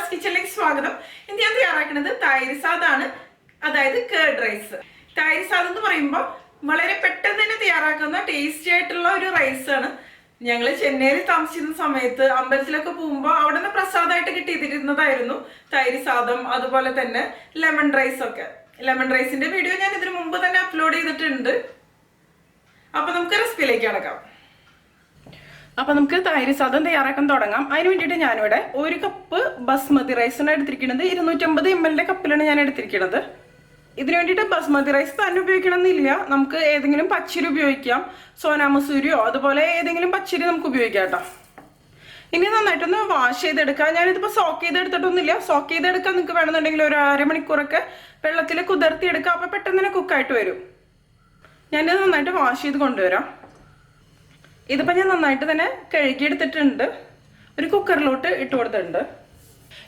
ഷീബാസ് കിച്ചണിലേക്ക് സ്വാഗതം. ഇന്ന് ഞാൻ തയ്യാറാക്കുന്നത് തൈര് സാദാണ്, അതായത് കേർഡ് റൈസ്. തൈര് സാദം എന്ന് പറയുമ്പോൾ വളരെ പെട്ടെന്ന് തന്നെ തയ്യാറാക്കുന്ന ടേസ്റ്റി ആയിട്ടുള്ള ഒരു റൈസ് ആണ്. ഞങ്ങൾ ചെന്നൈയിൽ താമസിച്ചിരുന്ന സമയത്ത് അമ്പലത്തിലൊക്കെ പോകുമ്പോൾ അവിടെ നിന്ന് പ്രസാദമായിട്ട് കിട്ടിയിരുന്നതായിരുന്നു തൈര് സാദം, അതുപോലെ തന്നെ ലെമൺ റൈസ് ഒക്കെ. ലെമൺ റൈസിന്റെ വീഡിയോ ഞാൻ ഇതിനു മുമ്പ് തന്നെ അപ്ലോഡ് ചെയ്തിട്ടുണ്ട്. അപ്പൊ നമുക്ക് റെസിപ്പിയിലേക്ക് കടക്കാം. അപ്പൊ നമുക്ക് തൈര് സാദം തയ്യാറാക്കാൻ തുടങ്ങാം. അതിന് വേണ്ടിയിട്ട് ഞാനിവിടെ 1 കപ്പ് ബസ്മതി റൈസാണ് എടുത്തിരിക്കുന്നത്. 250 ml കപ്പിലാണ് ഞാൻ എടുത്തിരിക്കുന്നത്. ഇതിനു വേണ്ടിയിട്ട് ബസ്മതി റൈസ് തന്നെ ഉപയോഗിക്കണം എന്നില്ല, നമുക്ക് ഏതെങ്കിലും പച്ചരി ഉപയോഗിക്കാം. സോനാ മസൂരിയോ അതുപോലെ ഏതെങ്കിലും പച്ചരി നമുക്ക് ഉപയോഗിക്കാം കേട്ടോ. ഇനി നന്നായിട്ടൊന്ന് വാഷ് ചെയ്തെടുക്കാം. ഞാനിതിപ്പോൾ സോക്ക് ചെയ്തെടുത്തിട്ടൊന്നുമില്ല. സോക്ക് ചെയ്തെടുക്കാൻ നിങ്ങൾക്ക് വേണമെന്നുണ്ടെങ്കിൽ ഒരു അരമണിക്കൂറൊക്കെ വെള്ളത്തിൽ കുതിർത്തിയെടുക്കാം. അപ്പോൾ പെട്ടെന്ന് തന്നെ കുക്കായിട്ട് വരും. ഞാനിത് നന്നായിട്ട് വാഷ് ചെയ്ത് കൊണ്ടുവരാം. ഇതിപ്പോൾ ഞാൻ നന്നായിട്ട് തന്നെ കഴുകിയെടുത്തിട്ടുണ്ട്. ഒരു കുക്കറിലോട്ട് ഇട്ട് കൊടുത്തിട്ടുണ്ട്.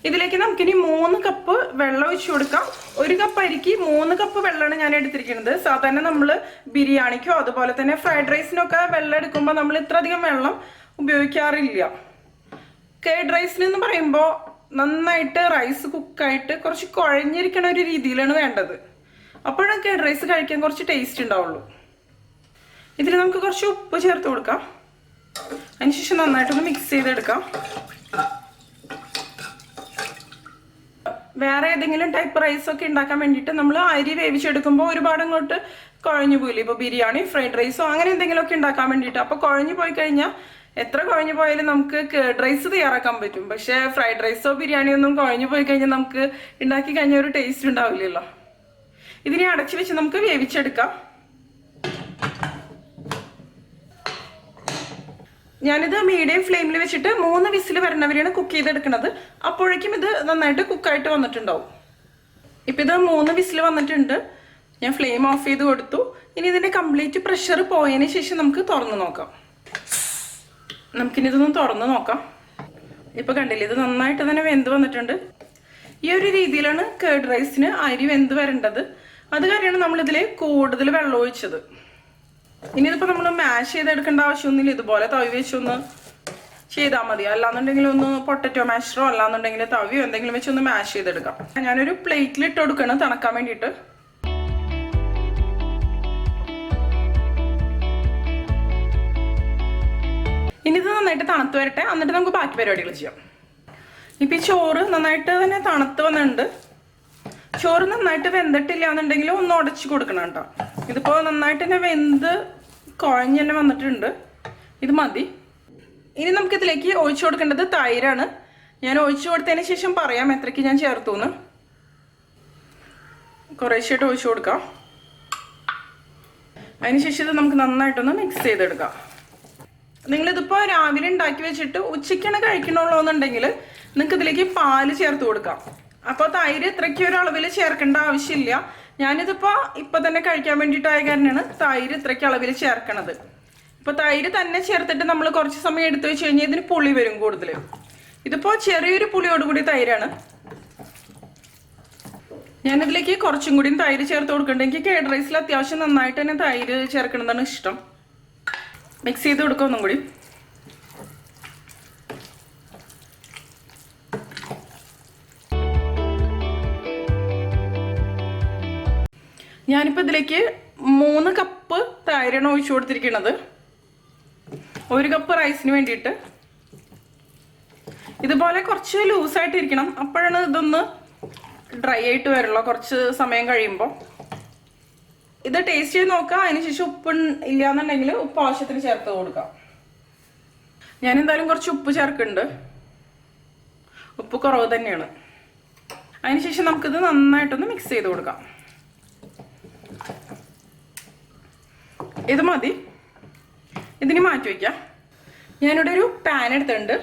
ഇതിലേക്ക് നമുക്കിനി 3 കപ്പ് വെള്ളം ഒഴിച്ചു കൊടുക്കാം. 1 കപ്പ് അരിക്ക് 3 കപ്പ് വെള്ളമാണ് ഞാൻ എടുത്തിരിക്കുന്നത്. സാധാരണ നമ്മൾ ബിരിയാണിക്കോ അതുപോലെ തന്നെ ഫ്രൈഡ് റൈസിനൊക്കെ വെള്ളം എടുക്കുമ്പോൾ നമ്മൾ ഇത്രയധികം വെള്ളം ഉപയോഗിക്കാറില്ല. കേർഡ് റൈസിനെന്ന് പറയുമ്പോൾ നന്നായിട്ട് റൈസ് കുക്കായിട്ട് കുറച്ച് കുഴഞ്ഞിരിക്കണ ഒരു രീതിയിലാണ് വേണ്ടത്. അപ്പോഴാണ് കേർഡ് റൈസ് കഴിക്കാൻ കുറച്ച് ടേസ്റ്റ് ഉണ്ടാവുള്ളൂ. ഇതിൽ നമുക്ക് കുറച്ച് ഉപ്പ് ചേർത്ത് കൊടുക്കാം. അതിനുശേഷം നന്നായിട്ടൊന്ന് മിക്സ് ചെയ്തെടുക്കാം. വേറെ ഏതെങ്കിലും ടൈപ്പ് റൈസ് ഒക്കെ ഉണ്ടാക്കാൻ വേണ്ടിയിട്ട് നമ്മൾ അരി വേവിച്ചെടുക്കുമ്പോൾ ഒരുപാട് അങ്ങോട്ട് കുഴഞ്ഞു പോയില്ലേ. ഇപ്പോൾ ബിരിയാണി, ഫ്രൈഡ് റൈസോ അങ്ങനെ എന്തെങ്കിലുമൊക്കെ ഉണ്ടാക്കാൻ വേണ്ടിയിട്ട്. അപ്പോൾ കുഴഞ്ഞു പോയി കഴിഞ്ഞാൽ എത്ര കുഴഞ്ഞു പോയാലും നമുക്ക് കേർഡ് റൈസ് തയ്യാറാക്കാൻ പറ്റും. പക്ഷേ ഫ്രൈഡ് റൈസോ ബിരിയാണിയോ ഒന്നും കുഴഞ്ഞു പോയി കഴിഞ്ഞാൽ നമുക്ക് ഉണ്ടാക്കി കഴിഞ്ഞാൽ ഒരു ടേസ്റ്റ് ഉണ്ടാവില്ലല്ലോ. ഇതിനെ അടച്ചു വെച്ച് നമുക്ക് വേവിച്ചെടുക്കാം. ഞാനിത് മീഡിയം ഫ്ലെയിമിൽ വെച്ചിട്ട് 3 വിസിൽ വരണവരെയാണ് കുക്ക് ചെയ്തെടുക്കുന്നത്. അപ്പോഴേക്കും ഇത് നന്നായിട്ട് കുക്കായിട്ട് വന്നിട്ടുണ്ടാവും. ഇപ്പം ഇത് 3 വിസിൽ വന്നിട്ടുണ്ട്. ഞാൻ ഫ്ലെയിം ഓഫ് ചെയ്ത് കൊടുത്തു. ഇനി ഇതിൻ്റെ കംപ്ലീറ്റ് പ്രഷർ പോയതിന് ശേഷം നമുക്ക് തുറന്ന് നോക്കാം. നമുക്കിനി ഇതൊന്ന് തുറന്ന് നോക്കാം. ഇപ്പം കണ്ടില്ലേ, ഇത് നന്നായിട്ട് തന്നെ വെന്ത് വന്നിട്ടുണ്ട്. ഈ ഒരു രീതിയിലാണ് കേർഡ് റൈസിന് അരി വെന്ത് വരേണ്ടത്. അത് കാര്യമാണ് നമ്മളിതിൽ കൂടുതൽ വെള്ളം ഒഴിച്ചത്. ഇനി ഇതിപ്പോൾ നമ്മൾ മാഷ് ചെയ്തെടുക്കേണ്ട ആവശ്യമൊന്നുമില്ല. ഇതുപോലെ തവി വെച്ചൊന്ന് ചെയ്താൽ മതി. അല്ലാന്നുണ്ടെങ്കിൽ ഒന്ന് പൊട്ടറ്റോ മാഷറോ അല്ലാന്നുണ്ടെങ്കിൽ തവിയോ എന്തെങ്കിലും വെച്ചൊന്ന് മാഷ് ചെയ്തെടുക്കാം. ഞാനൊരു പ്ലേറ്റിൽ ഇട്ട് കൊടുക്കണം തണുക്കാൻ വേണ്ടിയിട്ട്. ഇനി ഇത് നന്നായിട്ട് തണുത്ത് വരട്ടെ, എന്നിട്ട് നമുക്ക് ബാക്കി പരിപാടികൾ ചെയ്യാം. ഇപ്പം ഈ ചോറ് നന്നായിട്ട് തന്നെ തണുത്ത് വന്നിട്ടുണ്ട്. ചോറ് നന്നായിട്ട് വെന്തിട്ടില്ല എന്നുണ്ടെങ്കിൽ ഒന്ന് ഉടച്ച് കൊടുക്കണം കേട്ടോ. ഇതിപ്പോൾ നന്നായിട്ട് തന്നെ വെന്ത് കുഴഞ്ഞ് തന്നെ വന്നിട്ടുണ്ട്. ഇത് മതി. ഇനി നമുക്കിതിലേക്ക് ഒഴിച്ചു കൊടുക്കേണ്ടത് തൈരാണ്. ഞാൻ ഒഴിച്ചു കൊടുത്തതിന് ശേഷം പറയാം എത്രയ്ക്ക് ഞാൻ ചേർത്തു എന്ന്. കുറേശ്ശായിട്ട് ഒഴിച്ചു കൊടുക്കാം. അതിനുശേഷം ഇത് നമുക്ക് നന്നായിട്ടൊന്ന് മിക്സ് ചെയ്തെടുക്കാം. നിങ്ങളിതിപ്പോൾ രാവിലെ ഉണ്ടാക്കി വെച്ചിട്ട് ഉച്ചയ്ക്കാണ് കഴിക്കണുള്ളൂ എന്നുണ്ടെങ്കിൽ നിങ്ങൾക്ക് ഇതിലേക്ക് പാല് ചേർത്ത് കൊടുക്കാം. അപ്പോൾ തൈര് ഇത്രയ്ക്ക് ഒരു അളവിൽ ചേർക്കേണ്ട ആവശ്യമില്ല. ഞാനിതിപ്പോൾ ഇപ്പം തന്നെ കഴിക്കാൻ വേണ്ടിയിട്ടായ കാരണമാണ് തൈര് ഇത്രയ്ക്ക് അളവിൽ ചേർക്കണത്. ഇപ്പോൾ തൈര് തന്നെ ചേർത്തിട്ട് നമ്മൾ കുറച്ച് സമയം എടുത്തു വെച്ച് കഴിഞ്ഞാൽ ഇതിന് പുളി വരും കൂടുതൽ. ഇതിപ്പോൾ ചെറിയൊരു പുളിയോടുകൂടി തൈരാണ്. ഞാനിതിലേക്ക് കുറച്ചും കൂടിയും തൈര് ചേർത്ത് കൊടുക്കുന്നുണ്ട്. എനിക്ക് കേർഡ് റൈസിൽ അത്യാവശ്യം നന്നായിട്ട് തന്നെ തൈര് ചേർക്കണതാണ് ഇഷ്ടം. മിക്സ് ചെയ്ത് കൊടുക്കുക ഒന്നും കൂടി. ഞാനിപ്പോൾ ഇതിലേക്ക് 3 കപ്പ് തൈരാണ് ഒഴിച്ചു കൊടുത്തിരിക്കുന്നത്. 1 കപ്പ് റൈസിന് വേണ്ടിയിട്ട്. ഇതുപോലെ കുറച്ച് ലൂസായിട്ടിരിക്കണം, അപ്പോഴാണ് ഇതൊന്ന് ഡ്രൈ ആയിട്ട് വരുള്ളൂ കുറച്ച് സമയം കഴിയുമ്പോൾ. ഇത് ടേസ്റ്റ് ചെയ്ത് നോക്കാം. അതിനുശേഷം ഉപ്പ് ഇല്ല എന്നുണ്ടെങ്കിൽ ഉപ്പ് ആവശ്യത്തിന് ചേർത്ത് കൊടുക്കാം. ഞാൻ എന്തായാലും കുറച്ച് ഉപ്പ് ചേർക്കുന്നുണ്ട്. ഉപ്പ് കുറവ് തന്നെയാണ്. അതിനുശേഷം നമുക്കിത് നന്നായിട്ടൊന്ന് മിക്സ് ചെയ്ത് കൊടുക്കാം. ഇത് മതി. ഇതിന് മാറ്റി വയ്ക്കാം. ഞാനിവിടെ ഒരു പാൻ എടുത്തിട്ടുണ്ട്.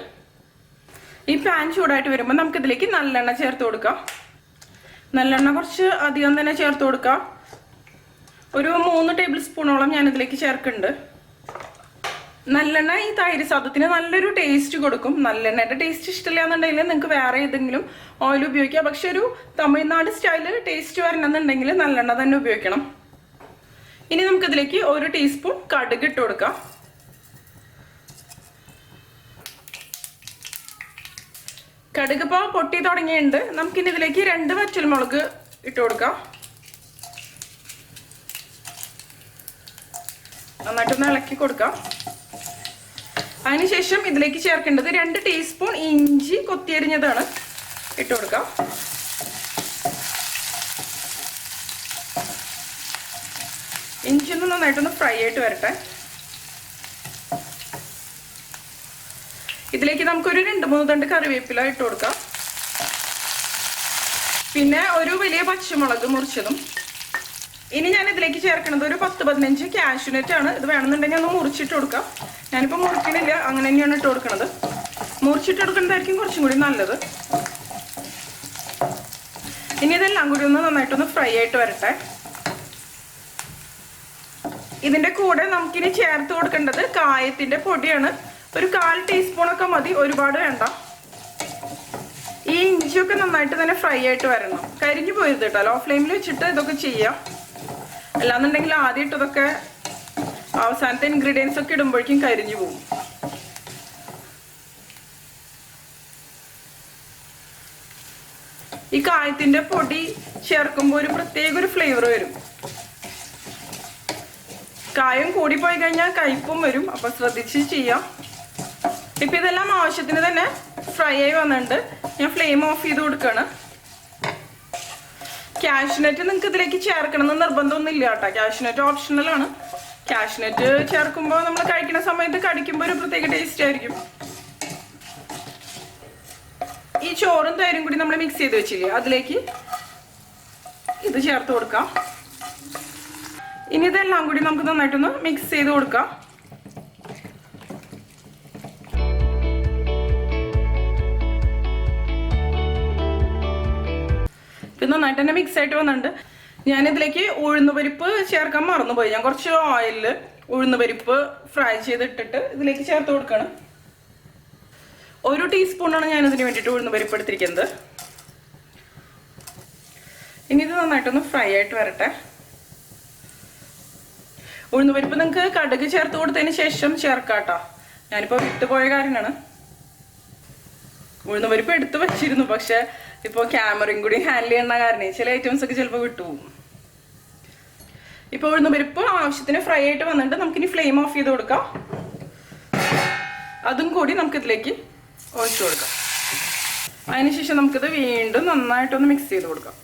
ഈ പാൻ ചൂടായിട്ട് വരുമ്പോൾ നമുക്കിതിലേക്ക് നല്ലെണ്ണ ചേർത്ത് കൊടുക്കാം. നല്ലെണ്ണ കുറച്ച് അധികം തന്നെ ചേർത്ത് കൊടുക്കാം. ഒരു 3 ടേബിൾ സ്പൂണോളം ഞാനിതിലേക്ക് ചേർക്കുന്നുണ്ട്. നല്ലെണ്ണ ഈ തൈര് സാദത്തിന് നല്ലൊരു ടേസ്റ്റ് കൊടുക്കും. നല്ലെണ്ണയുടെ ടേസ്റ്റ് ഇഷ്ടമില്ല എന്നുണ്ടെങ്കിൽ നിങ്ങൾക്ക് വേറെ ഏതെങ്കിലും ഓയിൽ ഉപയോഗിക്കാം. പക്ഷെ ഒരു തമിഴ്നാട് സ്റ്റൈല് ടേസ്റ്റ് വരണമെന്നുണ്ടെങ്കിൽ നല്ലെണ്ണ തന്നെ ഉപയോഗിക്കണം. ഇനി നമുക്കിതിലേക്ക് 1 ടീസ്പൂൺ കടുക് ഇട്ട് കൊടുക്കാം. കടുക് ഇപ്പോൾ പൊട്ടി തുടങ്ങിയിട്ടുണ്ട്. നമുക്കിനി ഇതിലേക്ക് 2 വറ്റൽമുളക് ഇട്ട് കൊടുക്കാം. നന്നായിട്ടൊന്ന് ഇളക്കി കൊടുക്കാം. അതിനുശേഷം ഇതിലേക്ക് ചേർക്കേണ്ടത് 2 ടീസ്പൂൺ ഇഞ്ചി കൊത്തിയരിഞ്ഞതാണ് ഇട്ട് കൊടുക്കാം. ഇഞ്ചി ഒന്ന് നന്നായിട്ടൊന്ന് ഫ്രൈ ആയിട്ട് വരട്ടെ. ഇതിലേക്ക് നമുക്കൊരു 2-3 തണ്ട് കറിവേപ്പില ഇട്ട് കൊടുക്കാം. പിന്നെ ഒരു വലിയ പച്ചമുളക് മുറിച്ചതും. ഇനി ഞാൻ ഇതിലേക്ക് ചേർക്കുന്നത് ഒരു 10-15 കാഷ്യൂനട്ട് ആണ്. ഇത് വേണമെന്നുണ്ടെങ്കിൽ ഒന്ന് മുറിച്ചിട്ട് കൊടുക്കാം. ഞാനിപ്പോൾ മുറിക്കണില്ല, അങ്ങനെ തന്നെയാണ് ഇട്ട് കൊടുക്കുന്നത്. മുറിച്ചിട്ട് കൊടുക്കുന്നതായിരിക്കും കുറച്ചും കൂടി നല്ലത്. ഇനി ഇതെല്ലാം കൂടി ഒന്ന് നന്നായിട്ടൊന്ന് ഫ്രൈ ആയിട്ട് വരട്ടെ. ഇതിൻ്റെ കൂടെ നമുക്കിനി ചേർത്ത് കൊടുക്കേണ്ടത് കായത്തിൻ്റെ പൊടിയാണ്. ഒരു 1/4 ടീസ്പൂണൊക്കെ മതി, ഒരുപാട് വേണ്ട. ഈ ഇഞ്ചിയൊക്കെ നന്നായിട്ട് തന്നെ ഫ്രൈ ആയിട്ട് വരണം. കരിഞ്ഞു പോയത് കേട്ടോ. ലോ ഫ്ലെയിമിൽ വെച്ചിട്ട് ഇതൊക്കെ ചെയ്യാം. അല്ലാന്നുണ്ടെങ്കിൽ ആദ്യം ഇട്ടതൊക്കെ അവസാനത്തെ ഇൻഗ്രീഡിയൻസ് ഒക്കെ ഇടുമ്പോഴേക്കും കരിഞ്ഞു പോകും. ഈ കായത്തിന്റെ പൊടി ചേർക്കുമ്പോൾ ഒരു പ്രത്യേക ഒരു ഫ്ലേവർ വരും. കായം കൂടിപ്പോയി കഴിഞ്ഞാൽ കയ്പും വരും. അപ്പൊ ശ്രദ്ധിച്ച് ചെയ്യാം. ഇപ്പൊ ഇതെല്ലാം ആവശ്യത്തിന് തന്നെ ഫ്രൈ ആയി വന്നിട്ടുണ്ട്. ഞാൻ ഫ്ലെയിം ഓഫ് ചെയ്ത് കൊടുക്കുകയാണ്. കാഷ്യൂനട്ട് നിങ്ങൾക്ക് ഇതിലേക്ക് ചേർക്കണം എന്ന് നിർബന്ധമൊന്നും ഇല്ല കേട്ടോ. കാഷ്യൂനട്ട് ഓപ്ഷണലാണ്. കാഷ്യൂനട്ട് ചേർക്കുമ്പോൾ നമ്മൾ കഴിക്കുന്ന സമയത്ത് കടിക്കുമ്പോൾ ഒരു പ്രത്യേക ടേസ്റ്റ് ആയിരിക്കും. ഈ ചോറും തൈരും കൂടി നമ്മൾ മിക്സ് ചെയ്ത് വെച്ചില്ലേ, അതിലേക്ക് ഇത് ചേർത്ത് കൊടുക്കാം. ഇനി ഇതെല്ലാം കൂടി നമുക്ക് നന്നായിട്ടൊന്ന് മിക്സ് ചെയ്ത് കൊടുക്കാം. ഇത് നന്നായിട്ട് തന്നെ മിക്സ് ആയിട്ട് വന്നിട്ടുണ്ട്. ഞാനിതിലേക്ക് ഉഴുന്നുപരിപ്പ് ചേർക്കാൻ മറന്നുപോയി. ഞാൻ കുറച്ച് ഓയിലിൽ ഉഴുന്നുപരിപ്പ് ഫ്രൈ ചെയ്തിട്ടിട്ട് ഇതിലേക്ക് ചേർത്ത് കൊടുക്കണം. 1 ടീസ്പൂണാണ് ഞാനിതിന് വേണ്ടിയിട്ട് ഉഴുന്നുപരിപ്പ് എടുത്തിരിക്കുന്നത്. ഇനി ഇത് നന്നായിട്ടൊന്ന് ഫ്രൈ ആയിട്ട് വരട്ടെ. ഉഴുന്നുപരിപ്പ് നിങ്ങൾക്ക് കടുക് ചേർത്ത് കൊടുത്തതിന് ശേഷം ചേർക്കാട്ടോ. ഞാനിപ്പോൾ വിട്ടുപോയ കാര്യമാണ്. ഉഴുന്നുപരിപ്പ് എടുത്ത് വെച്ചിരുന്നു, പക്ഷെ ഇപ്പോൾ ക്യാമറയും കൂടി ഹാൻഡിൽ ചെയ്യുന്ന കാരണം ചില ഐറ്റംസ് ഒക്കെ ചിലപ്പോൾ വിട്ടുപോകും. ഇപ്പോൾ ഉഴുന്നുപരിപ്പ് ആവശ്യത്തിന് ഫ്രൈ ആയിട്ട് വന്നിട്ട് നമുക്കിനി ഫ്ലെയിം ഓഫ് ചെയ്ത് കൊടുക്കാം. അതും കൂടി നമുക്കിതിലേക്ക് ഒഴിച്ചു കൊടുക്കാം. അതിനുശേഷം നമുക്കിത് വീണ്ടും നന്നായിട്ടൊന്ന് മിക്സ് ചെയ്ത് കൊടുക്കാം.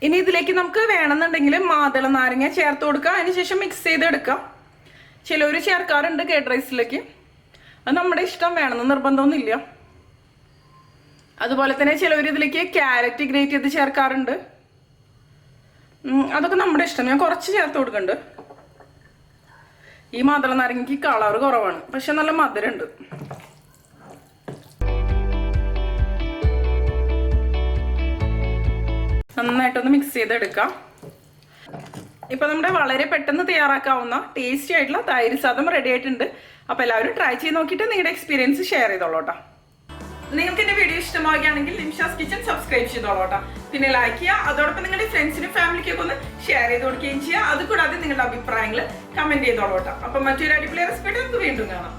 ഇനി ഇതിലേക്ക് നമുക്ക് വേണമെന്നുണ്ടെങ്കിൽ മാതള നാരങ്ങ ചേർത്ത് കൊടുക്കാം. അതിനുശേഷം മിക്സ് ചെയ്തെടുക്കാം. ചിലവർ ചേർക്കാറുണ്ട് കേഡ് റൈസിലേക്ക്. അത് നമ്മുടെ ഇഷ്ടം, വേണമെന്ന് നിർബന്ധമൊന്നുമില്ല. അതുപോലെ തന്നെ ചിലവർ ഇതിലേക്ക് ക്യാരറ്റ് ഗ്രേറ്റ് ചെയ്ത് ചേർക്കാറുണ്ട്. അതൊക്കെ നമ്മുടെ ഇഷ്ടം. ഞാൻ കുറച്ച് ചേർത്ത് കൊടുക്കുന്നുണ്ട്. ഈ മാതള നാരങ്ങയ്ക്ക് കളർ കുറവാണ്, പക്ഷെ നല്ല മധുരമുണ്ട്. നന്നായിട്ടൊന്ന് മിക്സ് ചെയ്തെടുക്കാം. ഇപ്പൊ നമ്മുടെ വളരെ പെട്ടെന്ന് തയ്യാറാക്കാവുന്ന ടേസ്റ്റി ആയിട്ടുള്ള തൈര് സാദം റെഡി ആയിട്ടുണ്ട്. അപ്പൊ എല്ലാവരും ട്രൈ ചെയ്ത് നോക്കിയിട്ട് നിങ്ങളുടെ എക്സ്പീരിയൻസ് ഷെയർ ചെയ്തോളൂട്ടോ. നിങ്ങൾക്ക് എന്റെ വീഡിയോ ഇഷ്ടമാവുകയാണെങ്കിൽ നിമിഷാസ് കിച്ചൺ സബ്സ്ക്രൈബ് ചെയ്തോളൂട്ടോ. പിന്നെ ലൈക്ക് ചെയ്യുക. അതോടൊപ്പം നിങ്ങളുടെ ഫ്രണ്ട്സിനും ഫാമിലിക്കൊക്കെ ഒന്ന് ഷെയർ ചെയ്ത് കൊടുക്കുകയും ചെയ്യുക. അതുകൂടാതെ നിങ്ങളുടെ അഭിപ്രായങ്ങൾ കമന്റ് ചെയ്തോളൂട്ടോ. അപ്പൊ മറ്റൊരു അടിപൊളി റെസിപ്പി നമുക്ക് വീണ്ടും കാണാം.